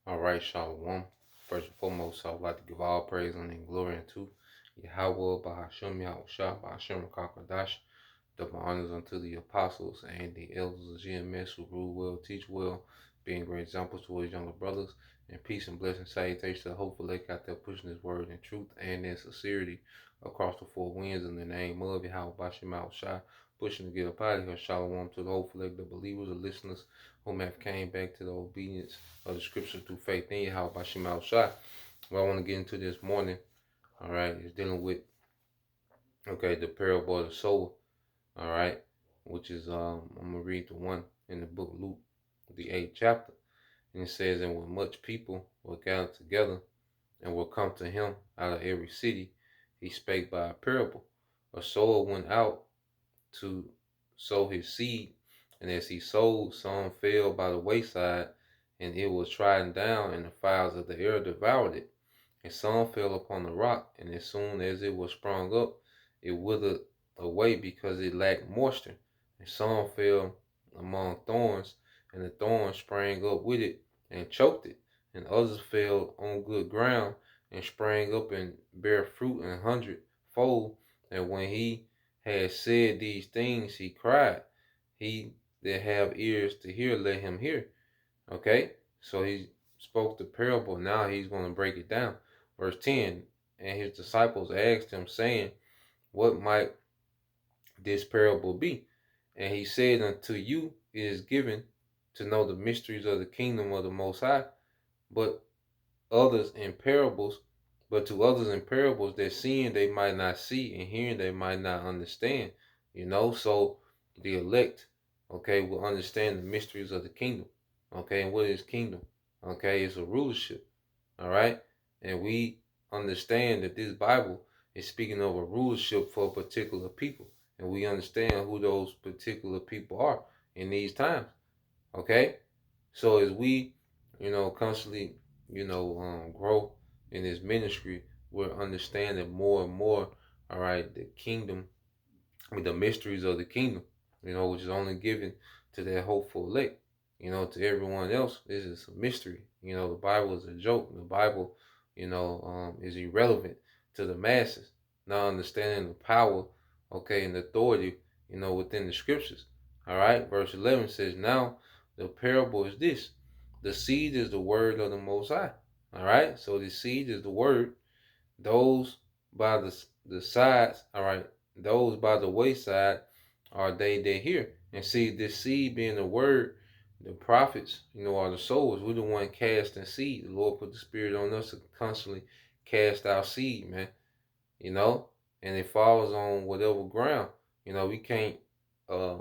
All right, Shalom. First and foremost, I would like to give all praise and glory unto Yahweh, Bahasham, Yahushua, Bahasham, Kakadash. Double honors unto the apostles and the elders of GMS who rule well, teach well, being great examples to his younger brothers. And peace and blessing salutations to the hopeful lake out there pushing his word in truth and in sincerity across the four winds in the name of Yahweh, Bahasham, Yahushua, pushing to get up out of here. Shalom to the hopeful lake, the believers, the listeners whom have came back to the obedience of the scriptures through faith in Yahweh, Bahasham, Yahushua. What I want to get into this morning, all right, is dealing with, the parable of the sower. All right, which is I'm gonna read the one in the book Luke, the 8th chapter, and it says, "And when much people were gathered together and were come to him out of every city, he spake by a parable. A sower went out to sow his seed, and as he sowed, some fell by the wayside, and it was trodden down, and the fowls of the air devoured it. And some fell upon the rock, and as soon as it was sprung up, it withered away because it lacked moisture. And some fell among thorns, and the thorns sprang up with it and choked it. And others fell on good ground and sprang up and bare fruit 100-fold. And when he had said these things, he cried, He that have ears to hear, let him hear. Okay? So he spoke the parable. Now he's going to break it down. Verse 10, and his disciples asked him, saying, What might this parable be? And he said, Unto you it is given to know the mysteries of the kingdom of the Most High, but others in parables, but to others in parables that seeing they might not see, and hearing they might not understand. So the elect, will understand the mysteries of the kingdom. Okay, and what is kingdom? Okay, it's a rulership. All right, and we understand that this Bible is speaking of a rulership for a particular people, and we understand who those particular people are in these times. Okay, so as we, constantly, grow in this ministry, we're understanding more and more, all right, the kingdom, the mysteries of the kingdom, which is only given to that hopeful elect. To everyone else, this is a mystery. The Bible is a joke. The Bible, is irrelevant to the masses. Not understanding the power, and the authority, within the scriptures. All right, verse 11 says, Now the parable is this: the seed is the word of the Most High. All right, so the seed is the word. Those by the sides, all right, those by the wayside are they that hear. And see, this seed being the word, the prophets, are the souls. We're the one casting seed. The Lord put the Spirit on us to constantly cast out seed, man. You know, and it falls on whatever ground. We can't, uh,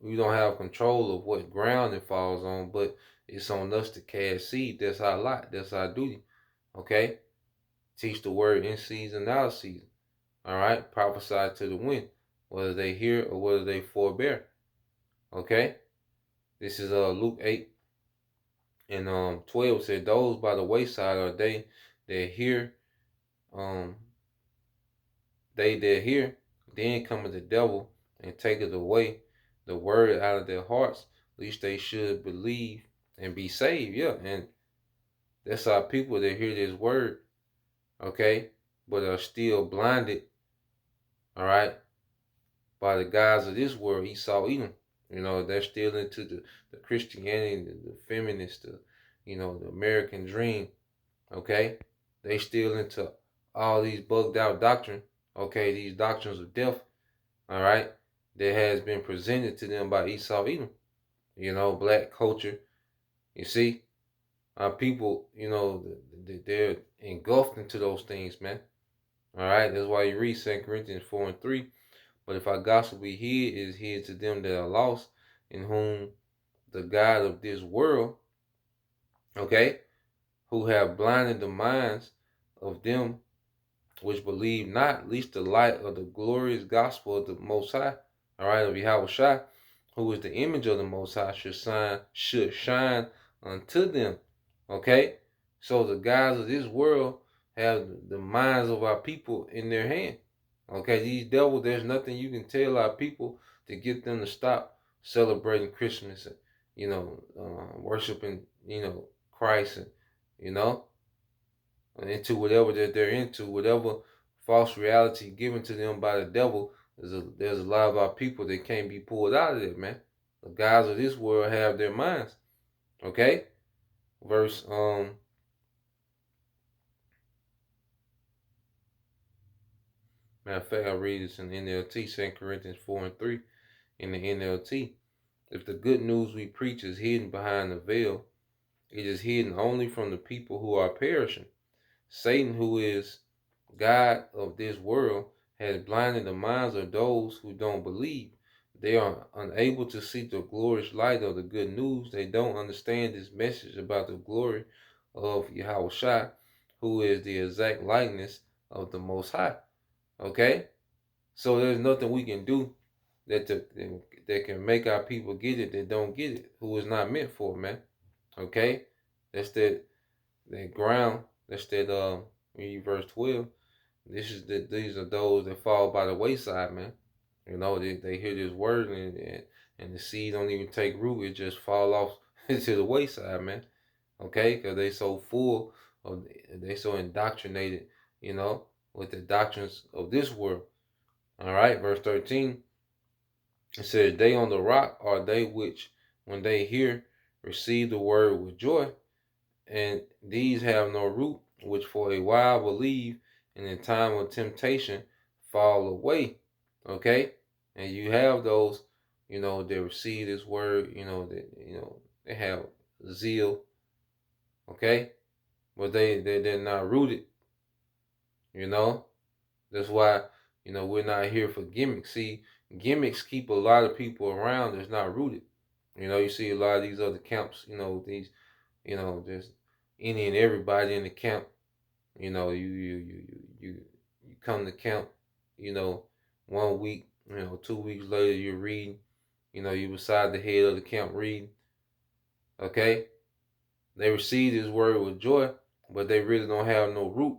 we don't have control of what ground it falls on, but it's on us to cast seed. That's our lot. That's our duty. Okay? Teach the word in season, out of season. All right? Prophesy to the wind, whether they hear or whether they forbear. Okay? This is Luke 8 and 12 said, Those by the wayside are they that hear, um, then cometh the devil and taketh away the word out of their hearts, lest they should believe and be saved. Yeah, and that's our people that hear this word, okay, but are still blinded, all right, by the guys of this world, Esau, Edom. They're still into the Christianity, the feminist, the American dream, okay? They still into all these bugged out doctrine, okay, these doctrines of death, all right, that has been presented to them by Esau, Edom. Black culture, you see, our people, they're engulfed into those things, man. All right, that's why you read 2 Corinthians 4 and 3. But if our gospel be hid, it is hid to them that are lost, in whom the God of this world, okay, who have blinded the minds of them which believe not, lest the light of the glorious gospel of the Most High, all right, of Yahushua, who is the image of the Most High, should shine unto them. Okay, so the guys of this world have the minds of our people in their hand. Okay, these devils, there's nothing you can tell our people to get them to stop celebrating Christmas and, worshiping, Christ, and you know, into whatever that they're into, whatever false reality given to them by the devil. There's a lot of our people that can't be pulled out of it, man. The guys of this world have their minds. Okay? Verse matter of fact, I read this in the NLT, 2 Corinthians 4 and 3 in the NLT. If the good news we preach is hidden behind the veil, it is hidden only from the people who are perishing. Satan, who is God of this world, has blinded the minds of those who don't believe. They are unable to see the glorious light of the good news. They don't understand this message about the glory of Yahushua, who is the exact likeness of the Most High. Okay? So there's nothing we can do that can make our people get it that don't get it, who is not meant for, man. Okay? That's that ground. That's that read verse 12. These are those that fall by the wayside, man. You know, they hear this word and the seed don't even take root. It just fall off into the wayside, man. Okay? Because they so full of, they so indoctrinated, you know, with the doctrines of this world. All right, verse 13. It says, they on the rock are they which, when they hear, receive the word with joy, and these have no root, which for a while believe, and in time of temptation fall away. Okay? And you have those, you know, that receive this word, you know, that, you know, they have zeal, okay? But they're not rooted, you know? That's why, you know, we're not here for gimmicks. See, gimmicks keep a lot of people around that's not rooted. You know, you see a lot of these other camps, you know, there's any and everybody in the camp. You know, you come to camp, you know, 1 week, you know, 2 weeks later you're reading, you know, you beside the head of the camp reading. Okay? They receive this word with joy, but they really don't have no root.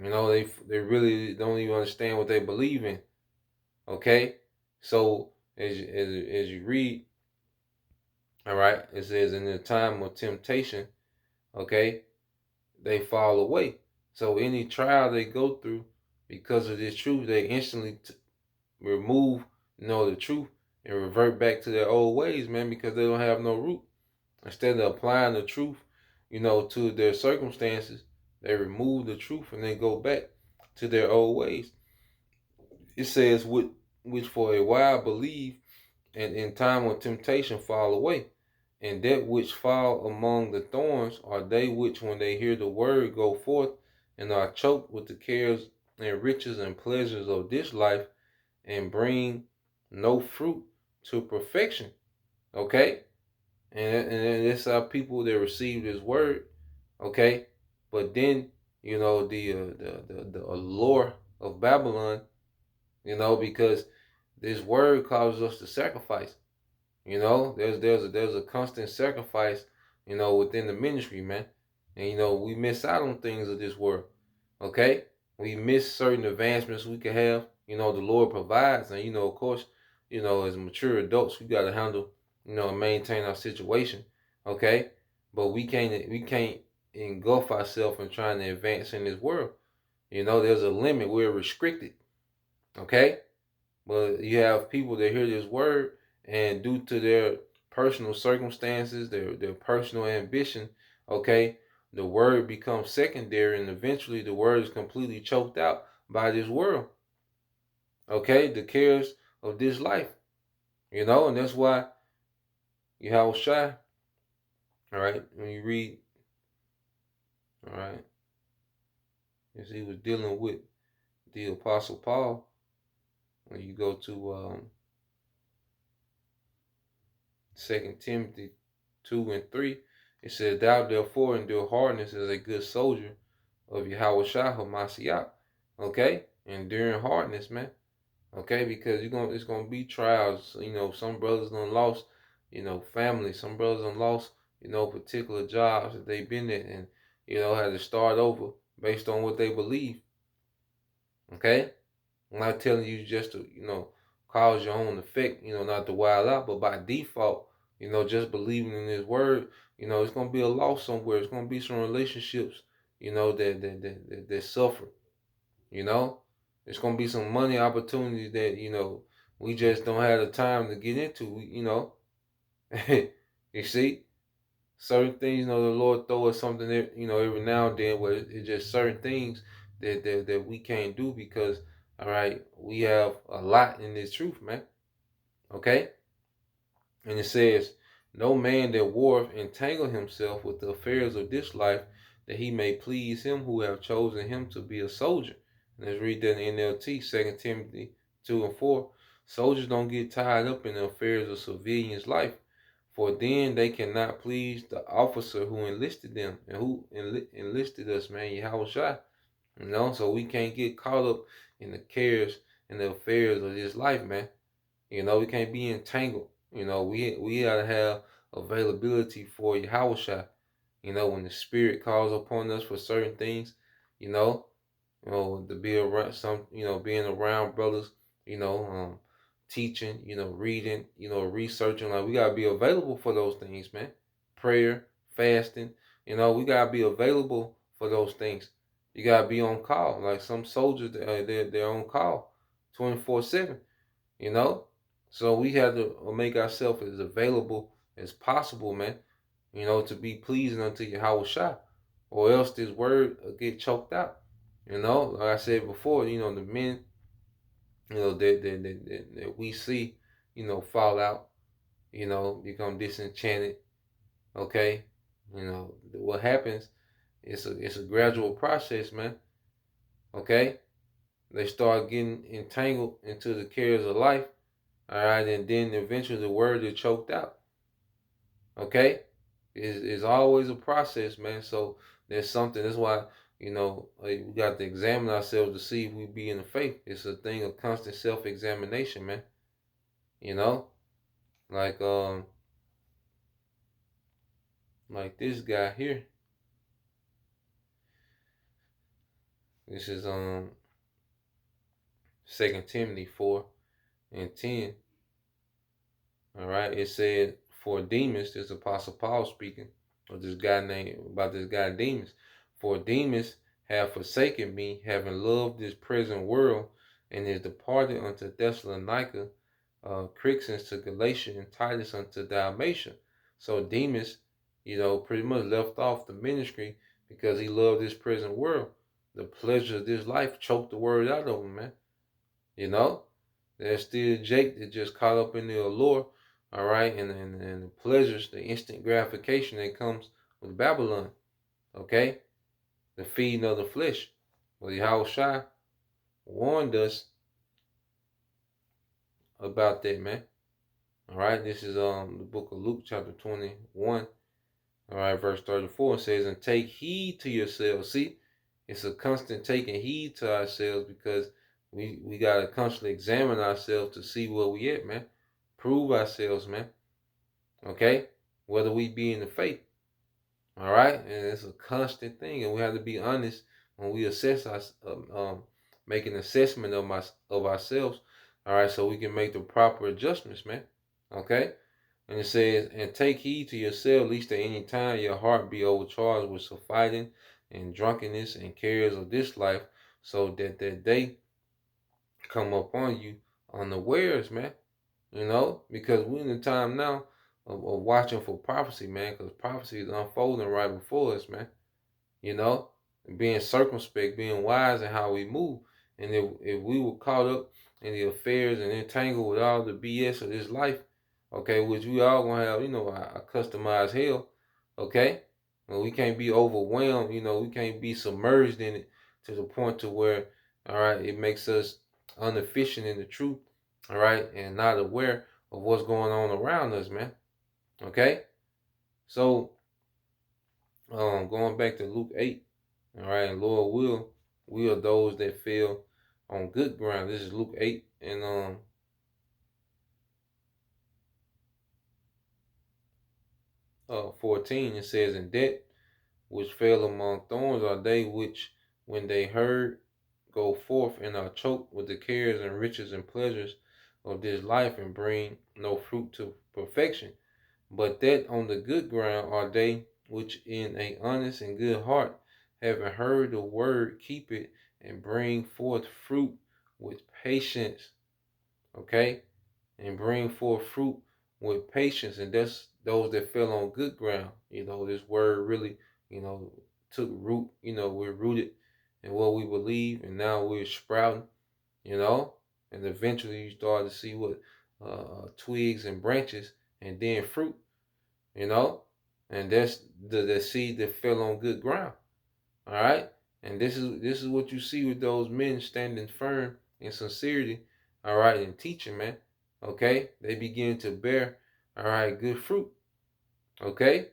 You know, they really don't even understand what they believe in. Okay? So as you read, all right, it says in the time of temptation, okay, they fall away. So any trial they go through because of this truth, they instantly remove, you know, the truth and revert back to their old ways, man, because they don't have no root. Instead of applying the truth, you know, to their circumstances, they remove the truth and they go back to their old ways. It says, which for a while believe, and in time of temptation fall away. And that which fall among the thorns are they which, when they hear the word, go forth and are choked with the cares and riches and pleasures of this life, and bring no fruit to perfection. Okay? And that's how people that receive this word. Okay? But then, you know, the allure of Babylon, you know, because this word causes us to sacrifice. You know, there's a constant sacrifice, you know, within the ministry, man. And you know, we miss out on things of this world. Okay? We miss certain advancements we can have. You know, the Lord provides, and you know, of course, you know, as mature adults, we gotta handle, you know, and maintain our situation. Okay? But we can't engulf ourselves in trying to advance in this world. You know, there's a limit. We're restricted. Okay? But you have people that hear this word, and due to their personal circumstances, their personal ambition, okay, the word becomes secondary, and eventually the word is completely choked out by this world. Okay, the cares of this life. You know, and that's why Yahushua, all right, when you read, all right, as he was dealing with the Apostle Paul, when you go to 2 Timothy 2 and 3, it says, thou therefore endure hardness as a good soldier of Yahushua HaMashiach. Okay? Enduring hardness, man. Okay? Because it's gonna be trials. You know, some brothers done lost, you know, family. Some brothers done lost, you know, particular jobs that they've been in, and, you know, had to start over based on what they believe. Okay? I'm not telling you just to, you know, cause your own effect, you know, not to wild out, but by default, just believing in His word. It's gonna be a loss somewhere. It's gonna be some relationships, that suffer. You know, it's gonna be some money opportunities that we just don't have the time to get into. You see, certain things, the Lord throw us something that, every now and then where it's just certain things that we can't do because, all right, we have a lot in this truth, man. Okay, and it says, "No man that warreth entangle himself with the affairs of this life, that he may please him who have chosen him to be a soldier." Let's read that in NLT, 2 Timothy 2 and 4. Soldiers don't get tied up in the affairs of civilians' life, for then they cannot please the officer who enlisted them and who enlisted us, man, Yahweh Shai. So we can't get caught up in the cares and the affairs of this life, man. We can't be entangled. We gotta have availability for Yahweh. When the Spirit calls upon us for certain things, you know, to be around being around brothers, teaching, reading, researching. Like we gotta be available for those things, man. Prayer, fasting, we gotta be available for those things. You gotta be on call. Like some soldiers, they're on call, 24/7. You know, so we have to make ourselves as available as possible, man. To be pleasing unto Yahweh Shah, or else this word will get choked out. Like I said before, the men, that we see, fall out, become disenchanted. Okay, what happens? It's a gradual process, man. Okay, they start getting entangled into the cares of life. All right, and then eventually the word is choked out. Okay, it's always a process, man. So there's something. That's why we got to examine ourselves to see if we be in the faith. It's a thing of constant self-examination, man. You know, like like this guy here. This is 2 Timothy 4:10. All right, it said, "For Demas," this is Apostle Paul speaking, of this guy Demas. "For Demas have forsaken me, having loved this present world, and is departed unto Thessalonica, Crescens to Galatia, and Titus unto Dalmatia." So Demas, pretty much left off the ministry because he loved this present world. The pleasure of this life choked the word out of him, man. You know, there's still Jake that just caught up in the allure, all right, and the pleasures, the instant gratification that comes with Babylon, okay, the feeding of the flesh. Well, Yahweh Shai warned us about that, man. All right, this is the book of Luke, chapter 21, all right, verse 34. It says, "And take heed to yourselves." See, it's a constant taking heed to ourselves because we gotta constantly examine ourselves to see where we at, man. Prove ourselves, man. Okay, whether we be in the faith. All right, and it's a constant thing, and we have to be honest when we assess us, make an assessment of ourselves. All right, so we can make the proper adjustments, man. Okay, and it says, "And take heed to yourself, lest at any time your heart be overcharged with fighting and drunkenness and cares of this life, so that day come upon you unawares," man. Because we're in the time now of watching for prophecy, man, because prophecy is unfolding right before us, man. You know, being circumspect, being wise in how we move. And if we were caught up in the affairs and entangled with all the BS of this life, okay, which we all gonna have, a customized hell, okay? And we can't be overwhelmed, we can't be submerged in it to the point to where, all right, it makes us inefficient in the truth, all right, and not aware of what's going on around us, man. Okay? So, going back to Luke 8, all right, and Lord will, we are those that fell on good ground. This is Luke 8 and 14. It says, "In that which fell among thorns are they which, when they heard, go forth and are choked with the cares and riches and pleasures of this life, and bring no fruit to perfection. But that on the good ground are they which in a honest and good heart, having heard the word, keep it and bring forth fruit with patience. Okay? And bring forth fruit with patience. And that's those that fell on good ground. This word really, took root. We're rooted in what we believe, and now we're sprouting, you know, and eventually you start to see what twigs and branches and then fruit, you know, and that's the seed that fell on good ground. All right, and this is what you see with those men standing firm in sincerity. All right, and teaching, man. Okay, they begin to bear, all right, good fruit. Okay,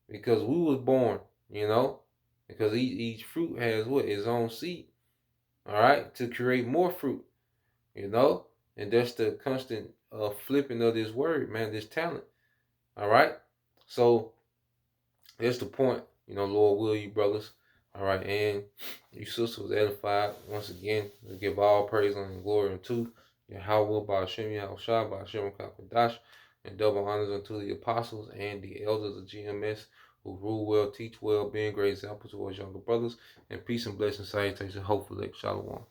because we was born, you know, because each fruit has what its own seed. All right, to create more fruit, you know, and that's the constant flipping of this word, man. This talent. All right, so that's the point. Lord will you, brothers. All right, and you sisters was edified. Once again, we give all praise and glory unto Yahweh, Ba'ashem, Yahushua, Ba'ashem, Kakadash, and double honors unto the apostles and the elders of GMS who rule well, teach well, being great examples to us younger brothers, and peace and blessings, salutations, hopefully, shalom.